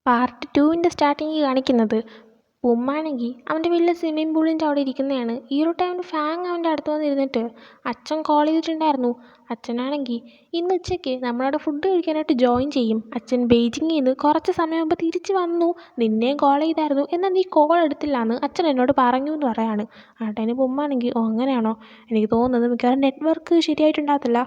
Part 2 starting കാണിക്കുന്നത് ഉമ്മാണെങ്കിൽ അവൻ്റെ വലിയ സ്വിമ്മിംഗ് പൂളിൻ്റെ അവിടെ ഇരിക്കുന്നതാണ്. ഈ ഒരു ടൈമിൽ ഫാങ് അവൻ്റെ അടുത്ത് വന്നിരുന്നിട്ട് അച്ഛൻ കോൾ ചെയ്തിട്ടുണ്ടായിരുന്നു. അച്ഛനാണെങ്കിൽ ഇന്ന് ഉച്ചയ്ക്ക് നമ്മളവിടെ ഫുഡ് കഴിക്കാനായിട്ട് ജോയിൻ ചെയ്യും. അച്ഛൻ ബെയ്ജിങ്ങിൽ നിന്ന് കുറച്ച് സമയം മുമ്പ് തിരിച്ച് വന്നു, നിന്നെയും കോൾ ചെയ്തായിരുന്നു, എന്നാൽ നീ കോൾ എടുത്തില്ല എന്ന് അച്ഛൻ എന്നോട് പറഞ്ഞു എന്ന് പറയാണ്. ആ ടൈമിൽ ഉമ്മാണെങ്കിൽ ഓ അങ്ങനെയാണോ, എനിക്ക് തോന്നുന്നത് മിക്കവാറും നെറ്റ്വർക്ക് ശരിയായിട്ടുണ്ടാകത്തില്ല,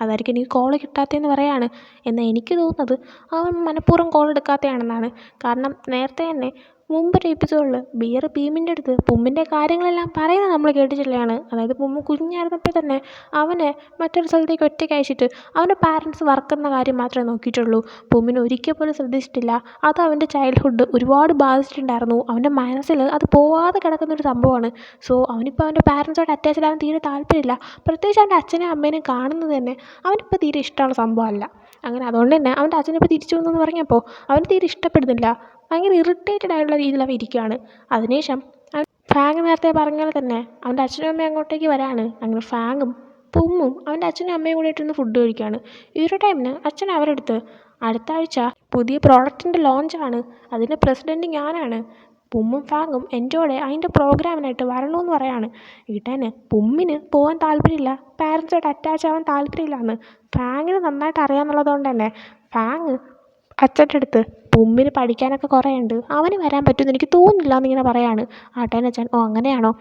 അതായിരിക്കും എനിക്ക് കോൾ കിട്ടാത്തതെന്ന് പറയാണ്. എന്നാൽ എനിക്ക് തോന്നുന്നത് അവൻ മനഃപൂർവ്വം കോൾ എടുക്കാത്തതാണെന്നാണ്. കാരണം നേരത്തെ തന്നെ മുമ്പൊരു എപ്പിസോഡിൽ ബിയർ ഭീമിൻ്റെ അടുത്ത് പുമ്മിൻ്റെ കാര്യങ്ങളെല്ലാം പറയുന്നത് നമ്മൾ കേട്ടിട്ടുള്ളതാണ്. അതായത് പുമ്മ് കുഞ്ഞായിരുന്നപ്പോൾ തന്നെ അവനെ മറ്റൊരു സ്ഥലത്തേക്ക് ഒറ്റയ്ക്ക് അയച്ചിട്ട് അവൻ്റെ പാരൻസ് വർക്കെന്ന കാര്യം മാത്രമേ നോക്കിയിട്ടുള്ളൂ. പുമ്മിനെ ഒരിക്കൽ പോലും ശ്രദ്ധിച്ചിട്ടില്ല. അത് അവൻ്റെ ചൈൽഡ്ഹുഡ് ഒരുപാട് ബാധിച്ചിട്ടുണ്ടായിരുന്നു. അവൻ്റെ മനസ്സിൽ അത് പോവാതെ കിടക്കുന്നൊരു സംഭവമാണ്. സോ അവനിപ്പോൾ അവൻ്റെ പാരൻസോട് അറ്റാച്ച്ഡ് ആവാൻ തീരെ താല്പര്യമില്ല. പ്രത്യേകിച്ച് അവൻ്റെ അച്ഛനെയും അമ്മേനെയും കാണുന്നത് തന്നെ അവനിപ്പോൾ തീരെ ഇഷ്ടമുള്ള സംഭവമല്ല. അങ്ങനെ അതുകൊണ്ട് തന്നെ അവൻ്റെ അച്ഛനിപ്പോൾ തിരിച്ചു വന്നു പറഞ്ഞപ്പോൾ അവന് തീരെ ഇഷ്ടപ്പെടുന്നില്ല. ഭയങ്കര ഇറിറ്റേറ്റഡ് ആയിട്ടുള്ള രീതിയിൽ അവൻ ഇരിക്കുകയാണ്. അതിനുശേഷം ഫാങ് നേരത്തെ പറഞ്ഞ പോലെ തന്നെ അവൻ്റെ അച്ഛനും അമ്മയും അങ്ങോട്ടേക്ക് വരാണ്. അങ്ങനെ ഫാങ്ങും പുമ്മും അവൻ്റെ അച്ഛനും അമ്മയും കൂടെ ഇട്ടിരുന്ന് ഫുഡ് കഴിക്കുകയാണ്. ഈ ഒരു ടൈമിന് അച്ഛൻ അവരുടെ അടുത്ത് അടുത്ത ആഴ്ച പുതിയ പ്രോഡക്റ്റിൻ്റെ ലോഞ്ചാണ്, അതിൻ്റെ പ്രസിഡൻറ്റ് ഞാനാണ്, പുമ്മും ഫാങ്ങും എൻ്റെ കൂടെ അതിൻ്റെ പ്രോഗ്രാമിനായിട്ട് വരണമെന്ന് പറയാണ്. ഈട്ടന് പുമ്മിന് പോകാൻ താല്പര്യമില്ല, പാരൻസുമായിട്ട് അറ്റാച്ച് ആവാൻ താല്പര്യമില്ല. ഫാങ്ങിന് നന്നായിട്ട് അറിയാമെന്നുള്ളത് കൊണ്ട് തന്നെ ഫാങ് അച്ഛൻ്റെ അടുത്ത് പുമ്മിന് പഠിക്കാനൊക്കെ കുറേ ഉണ്ട്, അവന് വരാൻ പറ്റുമെന്ന് എനിക്ക് തോന്നുന്നില്ല എന്നിങ്ങനെ പറയാണ്. ആട്ടേനച്ഛൻ ഓ അങ്ങനെയാണോ,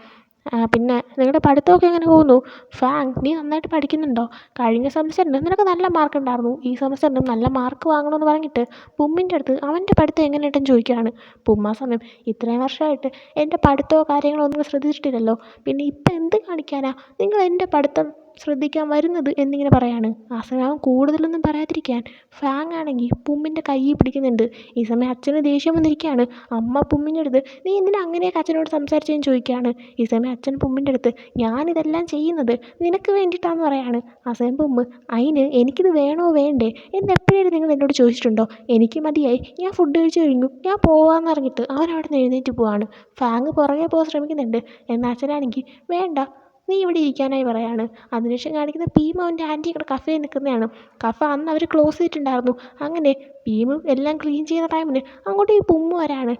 പിന്നെ നിങ്ങളുടെ പഠിത്തമൊക്കെ എങ്ങനെ പോകുന്നു, ഫാങ് നീ നന്നായിട്ട് പഠിക്കുന്നുണ്ടോ, കഴിഞ്ഞ സെമസ്റ്ററിന് നിനക്ക് നല്ല മാർക്ക് ഉണ്ടായിരുന്നു, ഈ സെമസ്റ്ററിനും നല്ല മാർക്ക് വാങ്ങണമെന്ന് പറഞ്ഞിട്ട് പുമ്മിൻ്റെ അടുത്ത് അവൻ്റെ പഠിത്തം എങ്ങനെയുണ്ടെന്ന് ചോദിക്കുകയാണ്. പുമ്മ സമയം ഇത്രയും വർഷമായിട്ട് എൻ്റെ പഠിത്തമോ കാര്യങ്ങളോ ഒന്നും ശ്രദ്ധിച്ചിട്ടില്ലല്ലോ, പിന്നെ ഇപ്പം എന്ത് കാണിക്കാനാ നിങ്ങൾ എൻ്റെ പഠിത്തം ശ്രദ്ധിക്കാൻ വരുന്നത് എന്നിങ്ങനെ പറയാണ്. ആ സമയം അവൻ കൂടുതലൊന്നും പറയാതിരിക്കാൻ ഫാങ് ആണെങ്കിൽ പുമ്മിൻ്റെ കയ്യിൽ പിടിക്കുന്നുണ്ട്. ഈ സമയം അച്ഛന് ദേഷ്യം വന്നിരിക്കുകയാണ്. അമ്മ പുമ്മിൻ്റെ അടുത്ത് നീ എന്തിനാ അങ്ങനെയൊക്കെ അച്ഛനോട് സംസാരിച്ചതെന്ന് ചോദിക്കുകയാണ്. ഈ സമയം അച്ഛൻ പുമ്മിൻ്റെ അടുത്ത് ഞാനിതെല്ലാം ചെയ്യുന്നത് നിനക്ക് വേണ്ടിയിട്ടാണെന്ന് പറയാണ്. ആ സമയം പുമ്മ് അതിന് എനിക്കിത് വേണോ വേണ്ടേ എന്ന് എപ്പോഴേലും നിങ്ങൾ എന്നോട് ചോദിച്ചിട്ടുണ്ടോ, എനിക്ക് മതിയായി, ഞാൻ ഫുഡ് കഴിച്ച് കഴിഞ്ഞു, ഞാൻ പോവാമെന്ന് പറഞ്ഞിട്ട് അവൻ അവിടെ നിന്ന് എഴുന്നേറ്റ് പോവാണ്. ഫാങ് പുറകെ പോകാൻ ശ്രമിക്കുന്നുണ്ട്. എന്നാൽ അച്ഛനാണെങ്കിൽ വേണ്ട നീ ഇവിടെ ഇരിക്കാനായി പറയാണ്. അതിനുശേഷം കാണിക്കുന്ന ഭീം അവൻ്റെ ആൻറ്റിയുടെ കഫേയിൽ നിൽക്കുന്നതാണ്. കഫ അന്ന് അവർ ക്ലോസ് ചെയ്തിട്ടുണ്ടായിരുന്നു. അങ്ങനെ ഭീം എല്ലാം ക്ലീൻ ചെയ്യുന്ന ടൈമിന് അങ്ങോട്ട് ഈ പുമ്മ് വരാണ്.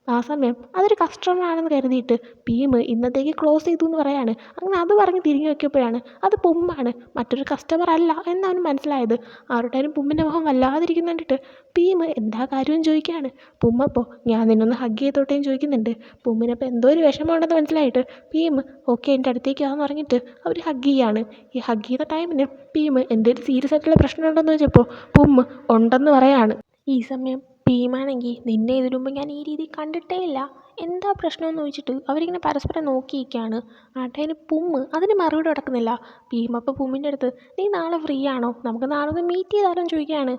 ആ സമയം അതൊരു കസ്റ്റമറാണെന്ന് കരുതിയിട്ട് ഭീം ഇന്നത്തേക്ക് ക്ലോസ് ചെയ്തു എന്ന് പറയാണ്. അങ്ങനെ അത് പറഞ്ഞ് തിരിഞ്ഞു നോക്കിയപ്പോഴാണ് അത് പുമ്മാണ്, മറ്റൊരു കസ്റ്റമർ അല്ല എന്നവന് മനസ്സിലായത്. ആരുടെയും പുമ്മിൻ്റെ മുഖം വല്ലാതിരിക്കുന്ന കണ്ടിട്ട് ഭീം എന്താ കാര്യമെന്ന് ചോദിക്കുകയാണ്. പുമ്മപ്പോൾ ഞാൻ നിന്നൊന്ന് ഹഗ് ചെയ്തോട്ടേന്ന് ചോദിക്കുന്നുണ്ട്. പുമ്മിനപ്പോൾ എന്തോ ഒരു വിഷമമുണ്ടെന്ന് മനസ്സിലായിട്ട് ഭീം ഓക്കെ എൻ്റെ അടുത്തേക്ക് ആണെന്ന് പറഞ്ഞിട്ട് അവർ ഹഗ് ചെയ്യാണ്. ഈ ഹഗ് ചെയ്ത ടൈമിന് ഭീം എന്തെങ്കിലും സീരിയസ് ആയിട്ടുള്ള പ്രശ്നമുണ്ടെന്ന് ചോദിച്ചപ്പോൾ പുമ്മ് ഉണ്ടെന്ന് പറയാണ്. ഈ സമയം ഭീമാണെങ്കിൽ നിന്നെ ഇതിനു മുമ്പ് ഞാൻ ഈ രീതിയിൽ കണ്ടിട്ടേ ഇല്ല, എന്താ പ്രശ്നമെന്ന് ചോദിച്ചിട്ട് അവരിങ്ങനെ പരസ്പരം നോക്കിയിരിക്കുകയാണ്. ആട്ടേന് പുമ്മ് അതിന് മറുപടി കൊടുക്കുന്നില്ല. ഭീം അപ്പോൾ പുമ്മിൻ്റെ അടുത്ത് നീ നാളെ ഫ്രീ ആണോ, നമുക്ക് നാളെ ഒന്ന് മീറ്റ് ചെയ്താലോ എന്ന് ചോദിക്കുകയാണ്.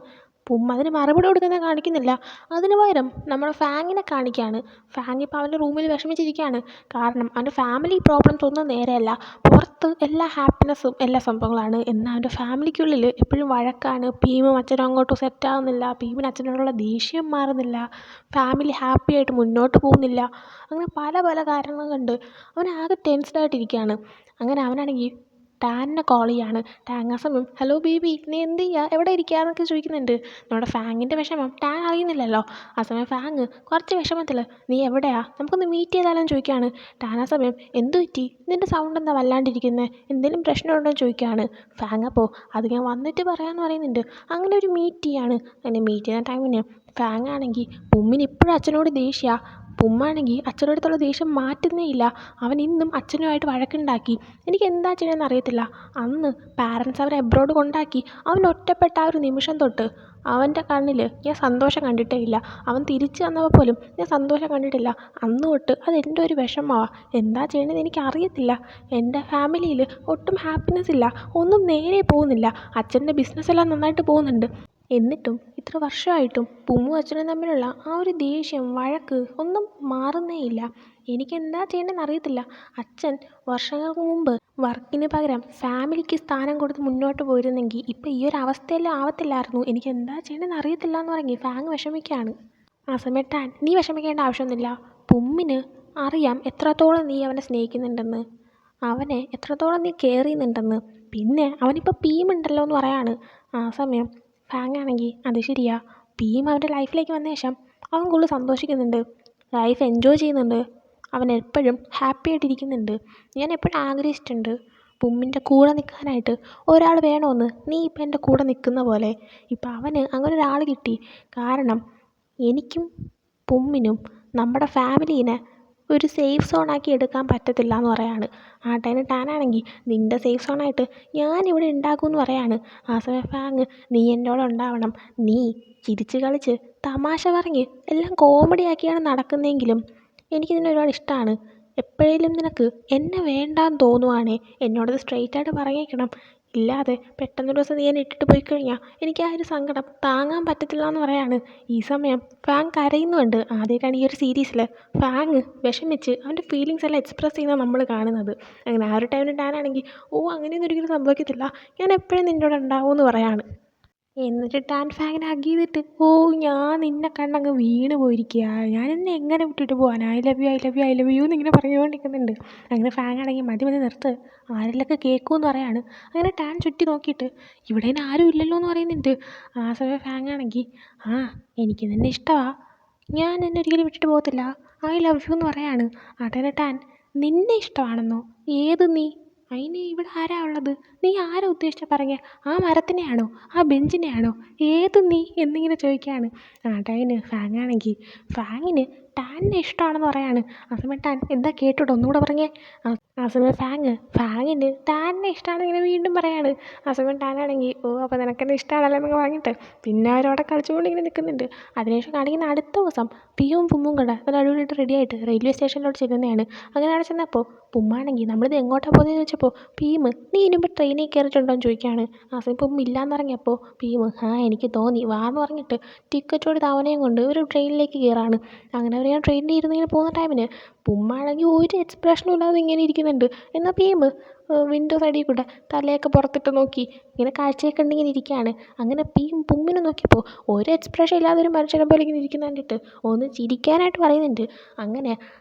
പുമ്മ അതിന് മറുപടി കൊടുക്കുന്നത് കാണിക്കുന്നില്ല. അതിന് പകരം നമ്മുടെ ഫാങ്ങിനെ കാണിക്കുകയാണ്. ഫാങ് ഇപ്പോൾ അവൻ്റെ റൂമിൽ വിഷമിച്ചിരിക്കുകയാണ്. കാരണം അവൻ്റെ ഫാമിലി പ്രോബ്ലംസ് ഒന്നും നേരെയല്ല, പുറത്ത് എല്ലാ ഹാപ്പിനെസ്സും എല്ലാ സംഭവങ്ങളാണ്. എന്നാൽ അവൻ്റെ ഫാമിലിക്കുള്ളിൽ എപ്പോഴും വഴക്കാണ്. ഭീമും അച്ഛനും അങ്ങോട്ടും സെറ്റാകുന്നില്ല, ഭീമിന് അച്ഛനോടുള്ള ദേഷ്യം മാറുന്നില്ല, ഫാമിലി ഹാപ്പി ആയിട്ട് മുന്നോട്ട് പോകുന്നില്ല. അങ്ങനെ പല പല കാരണങ്ങൾ കൊണ്ട് അവൻ ആകെ ടെൻസ്ഡായിട്ടിരിക്കുകയാണ്. അങ്ങനെ അവനാണെങ്കിൽ ടാനിനെ കോൾ ചെയ്യാണ്. ടാൻ ആ സമയം ഹലോ ബേബി നീ എന്ത് ചെയ്യുക, എവിടെ ഇരിക്കുക എന്നൊക്കെ ചോദിക്കുന്നുണ്ട്. നമ്മുടെ ഫാങ്ങിൻ്റെ വിഷമം ടാൻ അറിയുന്നില്ലല്ലോ. ആ സമയം ഫാങ് കുറച്ച് വിഷമത്തിൽ നീ എവിടെയാ, നമുക്കൊന്ന് മീറ്റ് ചെയ്താലോ എന്ന് ചോദിക്കുകയാണ്. ടാൻ ആ സമയം എന്തു പറ്റി, നിൻ്റെ സൗണ്ട് എന്താ വല്ലാണ്ടിരിക്കുന്നത്, എന്തെങ്കിലും പ്രശ്നമുണ്ടോ എന്ന് ചോദിക്കുകയാണ്. ഫാങ് അപ്പോൾ അത് ഞാൻ വന്നിട്ട് പറയാമെന്ന് പറയുന്നുണ്ട്. അങ്ങനെ ഒരു മീറ്റ് ചെയ്യാണ്. അങ്ങനെ മീറ്റ് ചെയ്യുന്ന ടൈമിന് ഫാങ് ആണെങ്കിൽ പുമ്മിന് ഇപ്പോഴും അച്ഛനോട് ദേഷ്യമാണ്. പുമ്മാണെങ്കിൽ അച്ഛനോടത്തുള്ള ദേഷ്യം മാറ്റുന്നേ ഇല്ല. അവൻ ഇന്നും അച്ഛനുമായിട്ട് വഴക്കുണ്ടാക്കി. എനിക്ക് എന്താ ചെയ്യണമെന്ന് അറിയത്തില്ല. അന്ന് പാരൻസ് അവരെ എബ്രോഡ് കൊണ്ടാക്കി അവൻ ഒറ്റപ്പെട്ട ആ ഒരു നിമിഷം തൊട്ട് അവൻ്റെ കണ്ണിൽ ഞാൻ സന്തോഷം കണ്ടിട്ടേ ഇല്ല. അവൻ തിരിച്ചു വന്നപ്പോൾ പോലും ഞാൻ സന്തോഷം കണ്ടിട്ടില്ല. അന്ന് തൊട്ട് അതെൻ്റെ ഒരു വിഷമമാണ്. എന്താ ചെയ്യണമെന്ന് എനിക്കറിയത്തില്ല. എൻ്റെ ഫാമിലിയിൽ ഒട്ടും ഹാപ്പിനെസ് ഇല്ല, ഒന്നും നേരെ പോകുന്നില്ല. അച്ഛൻ്റെ ബിസിനസ്സെല്ലാം നന്നായിട്ട് പോകുന്നുണ്ട്, എന്നിട്ടും ഇത്ര വർഷമായിട്ടും പുമ്മും അച്ഛനും തമ്മിലുള്ള ആ ഒരു ദേഷ്യം വഴക്ക് ഒന്നും മാറുന്നേയില്ല. എനിക്കെന്താ ചെയ്യണമെന്ന് അറിയത്തില്ല. അച്ഛൻ വർഷങ്ങൾക്ക് മുമ്പ് വർക്കിന് പകരം ഫാമിലിക്ക് സ്ഥാനം കൊടുത്ത് മുന്നോട്ട് പോയിരുന്നെങ്കിൽ ഇപ്പം ഈ ഒരു അവസ്ഥയെല്ലാം ആവത്തില്ലായിരുന്നു. എനിക്കെന്താ ചെയ്യണമെന്ന് അറിയത്തില്ല എന്ന് പറഞ്ഞ് ഫാങ് വിഷമിക്കുകയാണ്. ആ സമയം ടാൻ നീ വിഷമിക്കേണ്ട ആവശ്യമൊന്നുമില്ല, പുമ്മിന് അറിയാം എത്രത്തോളം നീ അവനെ സ്നേഹിക്കുന്നുണ്ടെന്ന്, അവനെ എത്രത്തോളം നീ കെയർ ചെയ്യുന്നുണ്ടെന്ന്, പിന്നെ അവനിപ്പോൾ ഭീമുണ്ടല്ലോ എന്ന് പറയാണ്. ആ സമയം ഫാങ് ആണെങ്കിൽ അത് ശരിയാ, ഭീം അവൻ്റെ ലൈഫിലേക്ക് വന്ന ശേഷം അവൻ കൂടുതൽ സന്തോഷിക്കുന്നുണ്ട്, ലൈഫ് എൻജോയ് ചെയ്യുന്നുണ്ട്, അവൻ എപ്പോഴും ഹാപ്പി ആയിട്ടിരിക്കുന്നുണ്ട്. ഞാൻ എപ്പോഴും ആഗ്രഹിച്ചിട്ടുണ്ട് പുമ്മിൻ്റെ കൂടെ നിൽക്കാനായിട്ട് ഒരാൾ വേണമെന്ന്. നീ ഇപ്പം എൻ്റെ കൂടെ നിൽക്കുന്ന പോലെ ഇപ്പം അവന് അങ്ങനെ ഒരാൾ കിട്ടി. കാരണം എനിക്കും പുമ്മിനും നമ്മുടെ ഫാമിലീനെ ഒരു സേഫ് സോണാക്കി എടുക്കാൻ പറ്റത്തില്ല എന്ന് പറയാണ്. ആ ടൈമിൽ ടാനാണെങ്കിൽ നിൻ്റെ സേഫ് സോണായിട്ട് ഞാനിവിടെ ഉണ്ടാക്കുമെന്ന് പറയാണ്. ആ സമയം ഫാങ് നീ എൻ്റെ കൂടെ ഉണ്ടാവണം, നീ ചിരിച്ച് കളിച്ച് തമാശ പറഞ്ഞ് എല്ലാം കോമഡി ആക്കിയാണ് നടക്കുന്നതെങ്കിലും എനിക്ക് നിന്നെ ഒരുപാട് ഇഷ്ടമാണ്. എപ്പോഴേലും നിനക്ക് എന്നെ വേണ്ടാന്ന് തോന്നുവാണേ എന്നോടത് സ്ട്രെയിറ്റ് ആയിട്ട് പറഞ്ഞേക്കണം. ഇല്ലാതെ പെട്ടെന്നൊരു ദിവസം നീ എന്നെ ഇട്ടിട്ട് പോയി കഴിഞ്ഞാൽ എനിക്ക് ആ ഒരു സങ്കടം താങ്ങാൻ പറ്റത്തില്ല എന്ന് പറയാണ്. ഈ സമയം ഫാങ് കരയുന്നുണ്ട്. ആദ്യമായിട്ടാണ് ഈ ഒരു സീരീസിൽ ഫാങ് വിഷമിച്ച് അവൻ്റെ ഫീലിങ്സ് എല്ലാം എക്സ്പ്രസ് ചെയ്യുന്നത് നമ്മൾ കാണുന്നത്. അങ്ങനെ ആ ഒരു ടൈമിൽ ടാനാണെങ്കിൽ അങ്ങനെയൊന്നും ഒരിക്കലും സംഭവിക്കത്തില്ല, ഞാൻ എപ്പോഴും നിൻ്റെ കൂടെ ഉണ്ടാവുമെന്ന് പറയാണ്. എന്നിട്ട് ടാൻ ഫാങ്ങിനെ ഹഗ് ചെയ്തിട്ട് ഞാൻ നിന്നെ കണ്ടങ്ങ് വീണ് പോയിരിക്കുക, ഞാൻ എന്നെ എങ്ങനെ വിട്ടിട്ട് പോകാൻ, I love you I love you I love you എന്നിങ്ങനെ പറഞ്ഞുകൊണ്ടിരിക്കുന്നുണ്ട്. അങ്ങനെ ഫാങ് ആണെങ്കിൽ മതി മതി നിർത്ത്, ആരെങ്കിലൊക്കെ കേൾക്കുമെന്ന് പറയാണ്. അങ്ങനെ ടാൻ ചുറ്റി നോക്കിയിട്ട് ഇവിടെ ആരും ഇല്ലല്ലോ എന്ന് പറയുന്നുണ്ട്. ആ സമയം ഫാങ് ആണെങ്കിൽ എനിക്ക് നിന്നെ ഇഷ്ടമാണ്, ഞാൻ നിന്നെ ഒരിക്കലും വിട്ടിട്ട് പോകത്തില്ല, ഐ ലവ് യു എന്ന് പറയാണ്. ആട്ടേനെ ടാൻ നിന്നെ ഇഷ്ടമാണെന്നോ, ഏത് നീ, അതിന് ഇവിടെ ആരാ ഉള്ളത്, നീ ആരാ ഉദ്ദേശിച്ച പറഞ്ഞ, ആ മരത്തിനെയാണോ ആ ബെഞ്ചിനെയാണോ, ഏത് നീ എന്നിങ്ങനെ ചോദിക്കുകയാണ്. ടൈന് ഫാങ് ആണെങ്കിൽ ഫാങ്ങിന് ടാനിനെ ഇഷ്ടമാണെന്ന് പറയാണ്. ആ സമയം ടാൻ എന്താ കേട്ടോട്ടോ ഒന്നുകൂടെ പറഞ്ഞേ. ആ സമയം ഫാങ്ങിന് ടാനിനെ ഇഷ്ടമാണ് ഇങ്ങനെ വീണ്ടും പറയാണ്. ആ സമയം ടാനാണെങ്കിൽ അപ്പോൾ നിനക്കെന്നെ ഇഷ്ടമാണല്ലോ എന്നൊക്കെ പറഞ്ഞിട്ട് പിന്നെ അവരവിടെ കളിച്ചുകൊണ്ട് ഇങ്ങനെ നിൽക്കുന്നുണ്ട്. അതിനുശേഷം കാണിക്കുന്ന അടുത്ത ദിവസം പിയും പുമ്മും കൂടെ നല്ല അടിപൊളിയായിട്ട് റെഡിയായിട്ട് റെയിൽവേ സ്റ്റേഷനിലോട്ട് ചെല്ലുന്നതാണ്. അങ്ങനെ അവിടെ ചെന്നപ്പോൾ പുമ്മാണെങ്കിൽ നമ്മളിത് എങ്ങോട്ടാണ് പോകുന്നതെന്ന് ചോദിച്ചപ്പോൾ ഭീമ് നീ ഇനിയിപ്പോൾ ട്രെയിനിൽ കയറിയിട്ടുണ്ടോ എന്ന് ചോദിക്കുകയാണ്. ആ സമയം പുമ്മ ഇല്ലയെന്ന് പറഞ്ഞപ്പോൾ ഭീമ് എനിക്ക് തോന്നി വാ എന്ന് പറഞ്ഞിട്ട് ടിക്കറ്റ് കൊടുത്ത് അവനെയും കൊണ്ട് ഒരു ട്രെയിനിലേക്ക് കയറാണ്. അങ്ങനെ അവർ ഞാൻ ട്രെയിനിൽ ഇരുന്ന് ഇങ്ങനെ പോകുന്ന ടൈമിന് പുമ്മാണെങ്കിൽ ഒരു എക്സ്പ്രഷനും ഇല്ലാതെ ഇങ്ങനെ ഇരിക്കുന്നുണ്ട്. എന്നാൽ ഭീമ് വിൻഡോ സൈഡിൽ കൂടെ തലയൊക്കെ പുറത്തിട്ട് നോക്കി ഇങ്ങനെ കാഴ്ചയൊക്കെ ഉണ്ടിങ്ങനെ ഇരിക്കുകയാണ്. അങ്ങനെ പുമ്മിനെ നോക്കിയപ്പോൾ ഒരു എക്സ്പ്രഷൻ ഇല്ലാതെ ഒരു മനുഷ്യനെ പോലെ ഇങ്ങനെ ഇരിക്കുന്ന കണ്ടിട്ട് ഒന്ന് ചിരിക്കാനായിട്ട് പറയുന്നുണ്ട്. അങ്ങനെ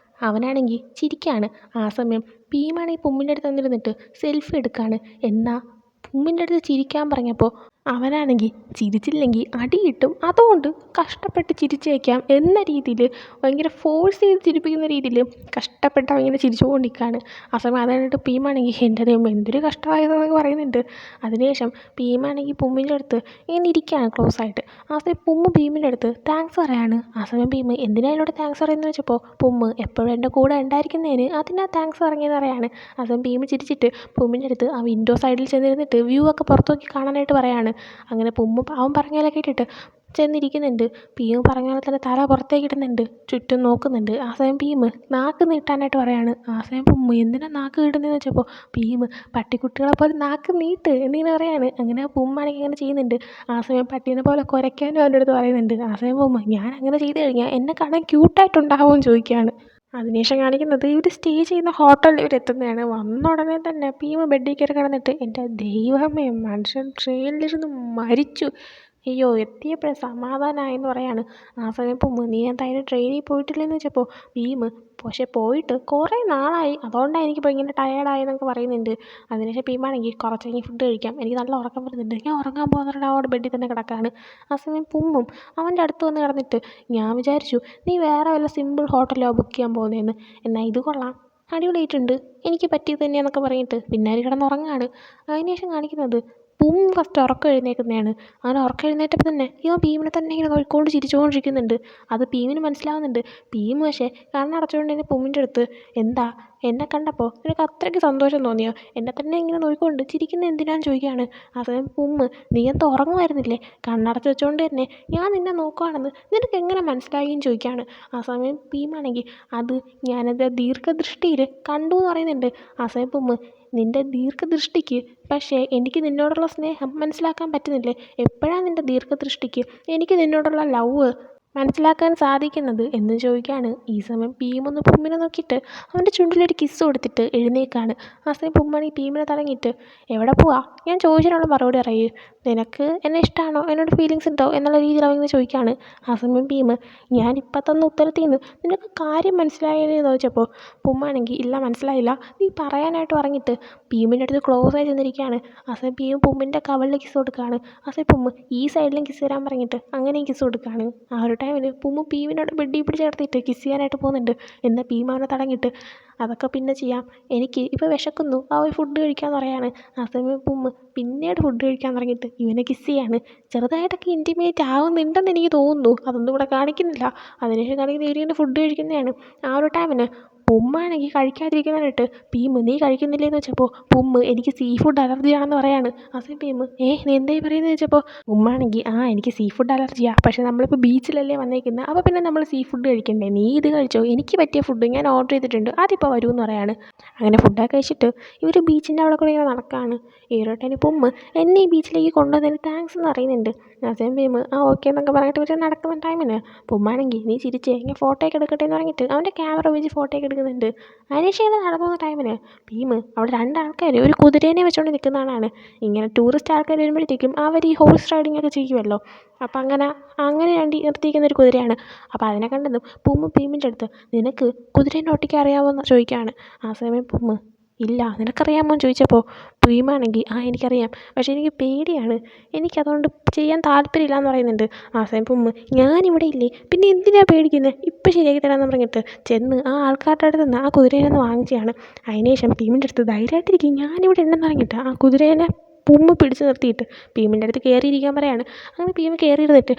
അവനാണെങ്കിൽ ചിരിക്കുകയാണ്. ആ സമയം ഭീമാണെങ്കിൽ പുമ്മിൻ്റെ അടുത്ത് വന്നിരുന്നിട്ട് സെൽഫി എടുക്കുകയാണ്. എന്നാൽ പുമ്മിൻ്റെ അടുത്ത് ചിരിക്കാൻ പറഞ്ഞപ്പോൾ അവനാണെങ്കിൽ ചിരിച്ചില്ലെങ്കിൽ അടി കിട്ടും, അതുകൊണ്ട് കഷ്ടപ്പെട്ട് ചിരിച്ചേക്കാം എന്ന രീതിയിൽ ഭയങ്കര ഫോഴ്സ് ചെയ്ത് ചിരിപ്പിക്കുന്ന രീതിയിൽ കഷ്ടപ്പെട്ട് അവൻ ഇങ്ങനെ ചിരിച്ചുകൊണ്ടിരിക്കുകയാണ്. ആ സമയം അത് കഴിഞ്ഞിട്ട് ഭീമാണെങ്കിൽ എൻ്റെ ദൈവം എന്തൊരു കഷ്ടമായതെന്നൊക്കെ പറയുന്നുണ്ട്. അതിനുശേഷം ഭീമാണെങ്കിൽ പുമ്മിൻ്റെ അടുത്ത് ഇങ്ങനെ ഇരിക്കുകയാണ് ക്ലോസ് ആയിട്ട്. ആ സമയം പുമ്മ് ഭീമിൻ്റെ അടുത്ത് താങ്ക്സ് പറയാണ്. ആ സമയം ഭീമ് എന്തിനാണ് എന്നോട് താങ്ക്സ് പറയുന്നത് വെച്ചപ്പോൾ പുമ്മ് എപ്പോഴും എൻ്റെ കൂടെ ഉണ്ടായിരിക്കുന്നതിന് അതിനാ താങ്ക്സ് പറഞ്ഞതെന്ന് പറയാണ്. ആ സമയം ഭീമ് ചിരിച്ചിട്ട് പുമ്മിൻ്റെ അടുത്ത് ആ വിൻഡോ സൈഡിൽ ചെന്നിരുന്നിട്ട് വ്യൂ ഒക്കെ പുറത്ത് നോക്കി കാണാനായിട്ട് പറയാണ്. അങ്ങനെ പുമ്മ് അവൻ പറഞ്ഞ പോലെ കേട്ടിട്ട് ചെന്നിരിക്കുന്നുണ്ട്. ഭീമ് പറഞ്ഞ പോലെ തന്നെ തല പുറത്തേക്ക് ഇടുന്നുണ്ട്, ചുറ്റും നോക്കുന്നുണ്ട്. ആ സമയം ഭീമ് നാക്ക് നീട്ടാനായിട്ട് പറയാണ്. ആ സമയം പുമ്മ് എന്തിനാ നാക്ക് നീട്ടുന്നതെന്ന് വെച്ചപ്പോൾ ഭീമ് പട്ടിക്കുട്ടികളെ പോലെ നാക്ക് നീട്ട് എന്നിങ്ങനെ പറയാണ്. അങ്ങനെ പുമ്മാണെങ്കിൽ അങ്ങനെ ചെയ്യുന്നുണ്ട്. ആ സമയം പട്ടീനെ പോലെ കുരയ്ക്കാനും അവൻ്റെ അടുത്ത് പറയുന്നുണ്ട്. ആ സമയം പുമ്മ് ഞാൻ അങ്ങനെ ചെയ്ത് കഴിഞ്ഞാൽ എന്നെ കാണാൻ ക്യൂട്ടായിട്ടുണ്ടാവുമെന്ന് ചോദിക്കുകയാണ്. അതിനുശേഷം കാണിക്കുന്നത് ഇവർ സ്റ്റേ ചെയ്യുന്ന ഹോട്ടലിൽ ഇവർ എത്തുന്നതാണ്. വന്ന ഉടനെ തന്നെ ഭീമ ബെഡിൽ കയറി കിടന്നിട്ട് എൻ്റെ ദൈവമേ മനുഷ്യൻ ട്രെയിനിലിരുന്ന് മരിച്ചു, അയ്യോ എത്തിയപ്പോഴേ സമാധാനമായെന്ന് പറയാണ്. ആ സമയം പുമ്മ് നീ എന്തായാലും ട്രെയിനിൽ പോയിട്ടില്ലെന്ന് വെച്ചപ്പോൾ ഭീമ് പക്ഷേ പോയിട്ട് കുറേ നാളായി, അതുകൊണ്ടാണ് എനിക്കിപ്പോൾ ഇങ്ങനെ ടയേർഡായെന്നൊക്കെ പറയുന്നുണ്ട്. അതിനുശേഷം ഭീമാണെങ്കിൽ കുറച്ച് കഴിഞ്ഞ് ഫുഡ് കഴിക്കാം, എനിക്ക് നല്ല ഉറക്കം വരുന്നുണ്ട്, ഞാൻ ഉറങ്ങാൻ പോകുന്നവരുടെ അവിടെ ബെഡിൽ തന്നെ കിടക്കാണ്. ആ സമയം പുമ്മും അവൻ്റെ അടുത്ത് വന്ന് കിടന്നിട്ട് ഞാൻ വിചാരിച്ചു നീ വേറെ വല്ല സിമ്പിൾ ഹോട്ടലോ ബുക്ക് ചെയ്യാൻ പോകുന്നതെന്ന്, എന്നാൽ ഇത് കൊള്ളാം, അടിപൊളിയായിട്ടുണ്ട്, എനിക്ക് പറ്റിയത് തന്നെയാണെന്നൊക്കെ പറഞ്ഞിട്ട് പിന്നെ അവർ കിടന്നുറങ്ങാണ്. അതിനുശേഷം കാണിക്കുന്നത് ഫസ്റ്റ് ഉറക്കം എഴുന്നേൽക്കുന്നതാണ്. അങ്ങനെ ഉറക്കം എഴുന്നേറ്റപ്പോൾ തന്നെ ഇവൻ ഭീമിനെ തന്നെ ഇങ്ങനെ നോക്കിക്കൊണ്ട് ചിരിച്ചുകൊണ്ടിരിക്കുന്നുണ്ട്. അത് ഭീമിന് മനസ്സിലാവുന്നുണ്ട്. ഭീമ് പക്ഷേ കണ്ണടച്ചുകൊണ്ട് തന്നെ പുമ്മിൻ്റെ അടുത്ത് എന്താ എന്നെ കണ്ടപ്പോൾ നിനക്ക് അത്രയ്ക്ക് സന്തോഷം തോന്നിയോ, എന്നെ തന്നെ ഇങ്ങനെ നോക്കിക്കൊണ്ട് ചിരിക്കുന്നത് എന്തിനാന്ന് ചോദിക്കുകയാണ്. ആ സമയം പുമ്മ് നീ എന്താ ഉറങ്ങുമായിരുന്നില്ലേ, കണ്ണടച്ച് വെച്ചുകൊണ്ട് തന്നെ ഞാൻ നിന്നെ നോക്കുവാണെന്ന് നിനക്ക് എങ്ങനെ മനസ്സിലായി എന്ന് ചോദിക്കുകയാണ്. ആ സമയം ഭീമാണെങ്കിൽ അത് ഞാനത് ദീർഘദൃഷ്ടിയിൽ കണ്ടു എന്ന് പറയുന്നുണ്ട്. ആ സമയം പുമ്മ് നിൻ്റെ ദീർഘദൃഷ്ടിക്ക് പക്ഷേ എനിക്ക് നിന്നോടുള്ള സ്നേഹം മനസ്സിലാക്കാൻ പറ്റുന്നില്ലേ, എപ്പോഴാണ് നിൻ്റെ ദീർഘദൃഷ്ടിക്ക് എനിക്ക് നിന്നോടുള്ള ലവ് മനസ്സിലാക്കാൻ സാധിക്കുന്നത് എന്ന് ചോദിക്കുകയാണ്. ഈ സമയം ഭീമൊന്ന് പുമ്മിനെ നോക്കിയിട്ട് അവൻ്റെ ചുണ്ടിലൊരു കിസ് കൊടുത്തിട്ട് എഴുന്നേൽക്കാണ്. ആ സമയം പുമ്മാണെങ്കിൽ ഭീമിനെ തടങ്ങിയിട്ട് എവിടെ പോവാ, ഞാൻ ചോദിച്ചതിനുള്ള മറുപടി അറിയൂ, നിനക്ക് എന്നെ ഇഷ്ടമാണോ, എന്നോട് ഫീലിങ്സ് ഉണ്ടോ എന്നുള്ള രീതിയിൽ അവൻ ഇങ്ങനെ ചോദിക്കുകയാണ്. ആ സമയം ഭീമ് ഞാൻ ഇപ്പം തന്ന ഉത്തരത്തിൽ നിന്ന് നിനക്ക് കാര്യം മനസ്സിലായെന്ന് ചോദിച്ചപ്പോൾ പുമ്മാണെങ്കിൽ ഇല്ല മനസ്സിലായില്ല, നീ പറയാനായിട്ട് പറഞ്ഞിട്ട് ഭീമിൻ്റെ അടുത്ത് ക്ലോസ് ആയി ചെന്നിരിക്കുകയാണ്. ആ സമയം ഭീമ് പുമ്മിൻ്റെ കവളിൽ കിസ് കൊടുക്കുകയാണ്. ആ സമയം പുമ്മ് ഈ സൈഡിലും കിസ് തരാൻ പറഞ്ഞിട്ട് അങ്ങനെയും കിസ് കൊടുക്കുകയാണ്. ആ ഒരു ടൈമിന് പുമ്മു പീമിനോട് ബെഡി പിടിച്ച് കിടത്തിയിട്ട് കിസ് ചെയ്യാനായിട്ട് പോകുന്നുണ്ട്. എന്നാൽ പീമ അവനെ തടഞ്ഞിട്ട് അതൊക്കെ പിന്നെ ചെയ്യാം, എനിക്ക് ഇപ്പോൾ വിശക്കുന്നു, ഒരു ഫുഡ് കഴിക്കാമെന്ന് പറയാണ്. ആ സമയം പുമ്മ് പിന്നീട് ഫുഡ് കഴിക്കാൻ തുടങ്ങിയിട്ട് ഇവനെ കിസ് ചെയ്യാണ്. ചെറുതായിട്ടൊക്കെ ഇൻറ്റിമേറ്റ് ആവുന്നുണ്ടെന്ന് എനിക്ക് തോന്നുന്നു, അതൊന്നും കൂടെ കാണിക്കുന്നില്ല. അതിനുശേഷം കാണിക്കുന്ന ഇവരിങ്ങനെ ഫുഡ് കഴിക്കുന്നതാണ്. ആ ഒരു ടൈമിന് പുമ്മാണെങ്കിൽ കഴിക്കാതിരിക്കുന്നതിനിട്ട് പീമ് നീ കഴിക്കുന്നില്ലേന്ന് വെച്ചപ്പോൾ പുമ്മ് എനിക്ക് സീ ഫുഡ് അലർജിയാണെന്ന് പറയാണ്. ആ സമയം പീമ് നീ എന്തായി പറയുന്നത് വെച്ചപ്പോൾ ഉമ്മാണെങ്കിൽ എനിക്ക് സീ ഫുഡ് അലർജിയാണ്, പക്ഷേ നമ്മളിപ്പോൾ ബീച്ചിലല്ലേ വന്നേക്കുന്നത്, അപ്പോൾ പിന്നെ നമ്മൾ സീ ഫുഡ് കഴിക്കണ്ടേ, നീ ഇത് കഴിച്ചോ, എനിക്ക് പറ്റിയ ഫുഡ് ഞാൻ ഓർഡർ ചെയ്തിട്ടുണ്ട്, അതിപ്പോൾ വരുമെന്ന് പറയാണ്. അങ്ങനെ ഫുഡൊക്കെ കഴിച്ചിട്ട് ഇവർ ബീച്ചിൻ്റെ അവിടെ കൂടെ ഇങ്ങനെ നടക്കുകയാണ്. ഈരോട്ടന് പുമ്മ് എന്നെ ഈ ബീച്ചിലേക്ക് കൊണ്ടുവന്നതിന് താങ്ക്സ് എന്ന് പറയുന്നുണ്ട്. അസേം പീമ് ഓക്കെ എന്നൊക്കെ പറഞ്ഞിട്ട് ഇവർ നടക്കുന്ന ടൈമിന് പുമ്മാണെങ്കിൽ നീ ചിരിച്ചേ ഇങ്ങനെ ഫോട്ടോ ഒക്കെ എടുക്കട്ടെ എന്ന് പറഞ്ഞിട്ട് അവൻ്റെ ക്യാമറ ഉപയോഗിച്ച് ഫോട്ടോ ഒക്കെ എടുക്കുന്നുണ്ട്. അതിനുശേഷം ഇങ്ങനെ നടക്കുന്ന ടൈമിന് ഭീമ് അവിടെ രണ്ടാൾക്കാർ ഒരു കുതിരേനെ വെച്ചുകൊണ്ട് നിൽക്കുന്നതാണ്. ഇങ്ങനെ ടൂറിസ്റ്റ് ആൾക്കാർ വരുമ്പോഴത്തേക്കും അവർ ഈ ഹോഴ്സ് റൈഡിങ് ഒക്കെ ചെയ്യുമല്ലോ, അപ്പം അങ്ങനെ നിർത്തിയിരിക്കുന്ന ഒരു കുതിരയാണ്. അപ്പോൾ അതിനെ കണ്ടെന്നും പുമ്മ് ഭീമിൻ്റെ അടുത്ത് നിനക്ക് കുതിരേനെ ഓട്ടിക്കാൻ അറിയാമോ എന്ന് ചോദിക്കുകയാണ്. ആ സമയം പുമ്മ് ഇല്ല നിനക്കറിയാമോ എന്ന് ചോദിച്ചപ്പോൾ ഭീമാണെങ്കിൽ എനിക്കറിയാം, പക്ഷേ എനിക്ക് പേടിയാണ്, എനിക്കതുകൊണ്ട് ചെയ്യാൻ താല്പര്യമില്ല എന്ന് പറയുന്നുണ്ട്. ആ സമയം പുമ്മ് ഞാനിവിടെ ഇല്ലേ, പിന്നെ എന്തിനാണ് പേടിക്കുന്നത്, ഇപ്പം ശരിയാക്കി തരാമെന്ന് പറഞ്ഞിട്ട് ചെന്ന് ആ ആൾക്കാരുടെ അടുത്ത് നിന്ന് ആ കുതിരേനെ ഒന്ന് വാങ്ങിച്ചാണ്. അതിനുശേഷം ഭീമിൻ്റെ അടുത്ത് ധൈര്യമായിട്ടിരിക്കും ഞാനിവിടെ ഉണ്ടെന്ന് പറഞ്ഞിട്ട് ആ കുതിരേനെ പുമ്മ് പിടിച്ച് നിർത്തിയിട്ട് ഭീമിൻ്റെ അടുത്ത് കയറിയിരിക്കാൻ പറയാണ്. അങ്ങനെ ഭീമ് കയറിയിരുന്നിട്ട്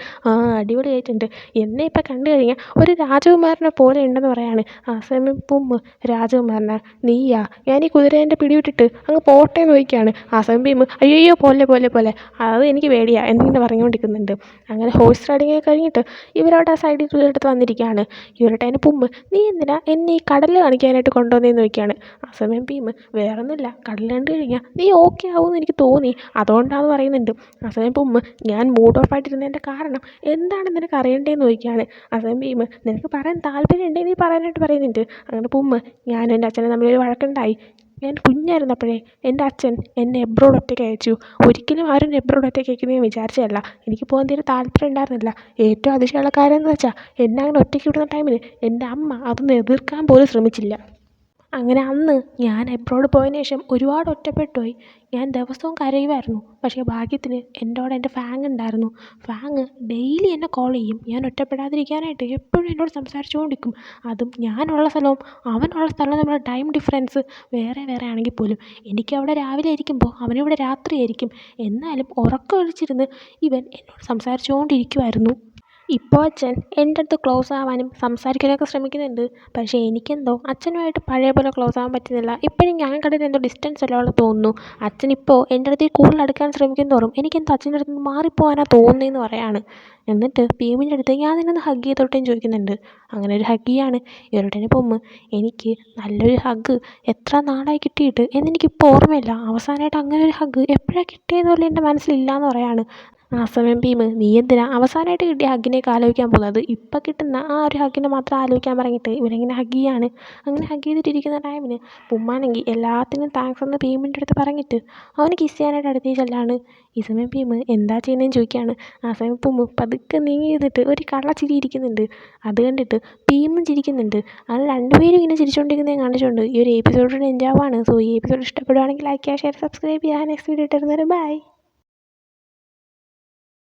അടിപൊളിയായിട്ടുണ്ട്, എന്നെ ഇപ്പം കണ്ടു കഴിഞ്ഞാൽ ഒരു രാജകുമാരനെ പോലെ ഉണ്ടെന്ന് പറയാണ്. ആ സമയം പുമ്മ് രാജകുമാരനാ നീയാ, ഞാൻ ഈ കുതിരേൻ്റെ പിടിവിട്ടിട്ട് അങ്ങ് പോട്ടെ എന്ന് ചോദിക്കുകയാണ്. ആ സമയം ഭീമ് അയ്യോ പോലെ അത് എനിക്ക് പേടിയാണ് എന്നിങ്ങനെ പറഞ്ഞുകൊണ്ടിരിക്കുന്നുണ്ട്. അങ്ങനെ ഹോഴ്സ് റൈഡിങ് ഒക്കെ കഴിഞ്ഞിട്ട് ഇവരവിടെ സൈഡിൽ എടുത്ത് വന്നിരിക്കുകയാണ്. ഇവരുടെ അതിന് പുമ്മ് നീ എന്തിനാ എന്നെ ഈ കടൽ കാണിക്കാനായിട്ട് കൊണ്ടുവന്നതെന്ന് ചോദിക്കുകയാണ്. ആ സമയം ഭീമ് വേറൊന്നുമില്ല, കടൽ കണ്ടു കഴിഞ്ഞാൽ നീ ഓക്കെ ആവുമെന്ന് എനിക്ക് തോന്നി, അതുകൊണ്ടാണെന്ന് പറയുന്നുണ്ട്. ആ സമയം പുമ്മ് ഞാൻ മൂഡ് ഓഫ് ആയിട്ടിരുന്നതിൻ്റെ കാരണം എന്താണെന്ന് നിനക്ക് അറിയണ്ടേന്ന് ചോദിക്കുകയാണ്. ആ സമയം ഭീമ് നിനക്ക് പറയാൻ താല്പര്യം ഉണ്ടെങ്കിൽ നീ പറയാനായിട്ട് പറയുന്നുണ്ട്. അങ്ങനെ പുമ്മ് ഞാനും എൻ്റെ അച്ഛനും തമ്മിലൊരു വഴക്കുണ്ടായി, ഞാൻ കുഞ്ഞായിരുന്നപ്പോഴേ എൻ്റെ അച്ഛൻ എന്നെ എബ്രോഡ് ഒറ്റയ്ക്ക് അയച്ചു, ഒരിക്കലും ആരും എബ്രോഡ് ഒറ്റയ്ക്ക് അയക്കുന്നത് ഞാൻ വിചാരിച്ചതല്ല, എനിക്ക് പോകാൻ തീരെ താല്പര്യം ഉണ്ടായിരുന്നില്ല. ഏറ്റവും അതിശയമുള്ള കാര്യം എന്ന് വെച്ചാൽ എന്നെ അങ്ങനെ ഒറ്റയ്ക്ക് വിടുന്ന ടൈമിൽ എൻ്റെ അമ്മ അതൊന്ന് എതിർക്കാൻ പോലും ശ്രമിച്ചില്ല. അങ്ങനെ അന്ന് ഞാൻ എബ്രോഡ് പോയതിന് ശേഷം ഒരുപാട് ഒറ്റപ്പെട്ടു പോയി, ഞാൻ ദിവസവും കരയുമായിരുന്നു. പക്ഷേ ഭാഗ്യത്തിന് എൻ്റെ കൂടെ എൻ്റെ ഫാങ് ഉണ്ടായിരുന്നു. ഫാങ് ഡെയിലി എന്നെ കോൾ ചെയ്യും, ഞാൻ ഒറ്റപ്പെടാതിരിക്കാനായിട്ട് എപ്പോഴും എന്നോട് സംസാരിച്ചുകൊണ്ടിരിക്കും. അതും ഞാനുള്ള സ്ഥലവും അവനുള്ള സ്ഥലവും തമ്മിലുള്ള ടൈം ഡിഫറൻസ് വേറെ വേറെ ആണെങ്കിൽ പോലും എനിക്കവിടെ രാവിലെ ആയിരിക്കുമ്പോൾ അവനിവിടെ രാത്രിയായിരിക്കും, എന്നാലും ഉറക്കമൊഴിച്ചിരുന്ന് ഇവൻ എന്നോട് സംസാരിച്ചുകൊണ്ടിരിക്കുമായിരുന്നു. ഇപ്പോൾ അച്ഛൻ എൻ്റെ അടുത്ത് ക്ലോസ് ആവാനും സംസാരിക്കാനൊക്കെ ശ്രമിക്കുന്നുണ്ട്, പക്ഷേ എനിക്കെന്തോ അച്ഛനുമായിട്ട് പഴയ പോലെ ക്ലോസ് ആവാൻ പറ്റുന്നില്ല. ഇപ്പോഴും ഞാൻ കണ്ടിട്ട് എന്തോ ഡിസ്റ്റൻസ് ഉള്ളപോലെ തോന്നുന്നു. അച്ഛനിപ്പോൾ എൻ്റെ അടുത്ത് കൂടുതൽ അടുക്കാൻ ശ്രമിക്കും തോറും എനിക്കെന്തോ അച്ഛൻ്റെ അടുത്ത് നിന്ന് മാറിപ്പോകാനാണ് തോന്നുന്നതെന്ന് പറയാണ്. എന്നിട്ട് ഭീമിൻ്റെ അടുത്ത് ഞാൻ നിന്നൊന്ന് ഹഗ് ചെയ്തോട്ടേന്ന് ചോദിക്കുന്നുണ്ട്. അങ്ങനെ ഒരു ഹഗ് ചെയ്യാണ്. ഇവരുടെ പൊമ്മ് എനിക്ക് നല്ലൊരു ഹഗ് എത്ര നാളായി കിട്ടിയിട്ട് എന്നെനിക്കിപ്പോൾ ഓർമ്മയില്ല, അവസാനമായിട്ട് അങ്ങനെ ഒരു ഹഗ് എപ്പോഴാണ് കിട്ടിയെന്ന് പോലും എൻ്റെ മനസ്സിലില്ലയെന്ന് പറയാണ്. ആ സമയം ഭീമ് നീ എന്തിനാ അവസാനമായിട്ട് കിട്ടിയ ഹഗ്ഗിനെയൊക്കെ ആലോചിക്കാൻ പോകുന്നത്, ഇപ്പം കിട്ടുന്ന ആ ഒരു ഹഗ്ഗിനെ മാത്രം ആലോചിക്കാൻ പറഞ്ഞിട്ട് ഇവരിങ്ങനെ ഹഗ് ചെയ്യാണ്. അങ്ങനെ ഹഗ് ചെയ്തിട്ടിരിക്കുന്ന ടൈമിന് പുമ്മാണെങ്കിൽ എല്ലാത്തിനും താങ്ക്സ് എന്ന് ഭീമിൻ്റെ അടുത്ത് പറഞ്ഞിട്ട് അവന് കിസ് ചെയ്യാനായിട്ട് അടുത്തേക്ക് ചെല്ലാണ്. ഈ സമയം ഭീമ് എന്താ ചെയ്യുന്നതെന്ന് ചോദിക്കുകയാണ്. ആ സമയം പുമ്മ് പതുക്കെ നീങ്ങി ചെയ്തിട്ട് ഒരു കള്ളച്ചിരി ഇരിക്കുന്നുണ്ട്, അത് കണ്ടിട്ട് ഭീമും ചിരിക്കുന്നുണ്ട്. അങ്ങനെ രണ്ടുപേരും ഇങ്ങനെ ചിരിച്ചുകൊണ്ടിരിക്കുന്നത് കാണിച്ചുകൊണ്ട് ഈ ഒരു എപ്പിസോഡിന് എൻജോയ് ആണ്. സോ ഈ എപ്പിസോഡ് ഇഷ്ടപ്പെടുവാണെങ്കിൽ ലൈക്ക് ചെയ്യുക, ഷെയർ, സബ്സ്ക്രൈബ് ചെയ്യുക. നെക്സ്റ്റ് വീഡിയോ ഇട്ടിരുന്നത് ബൈ.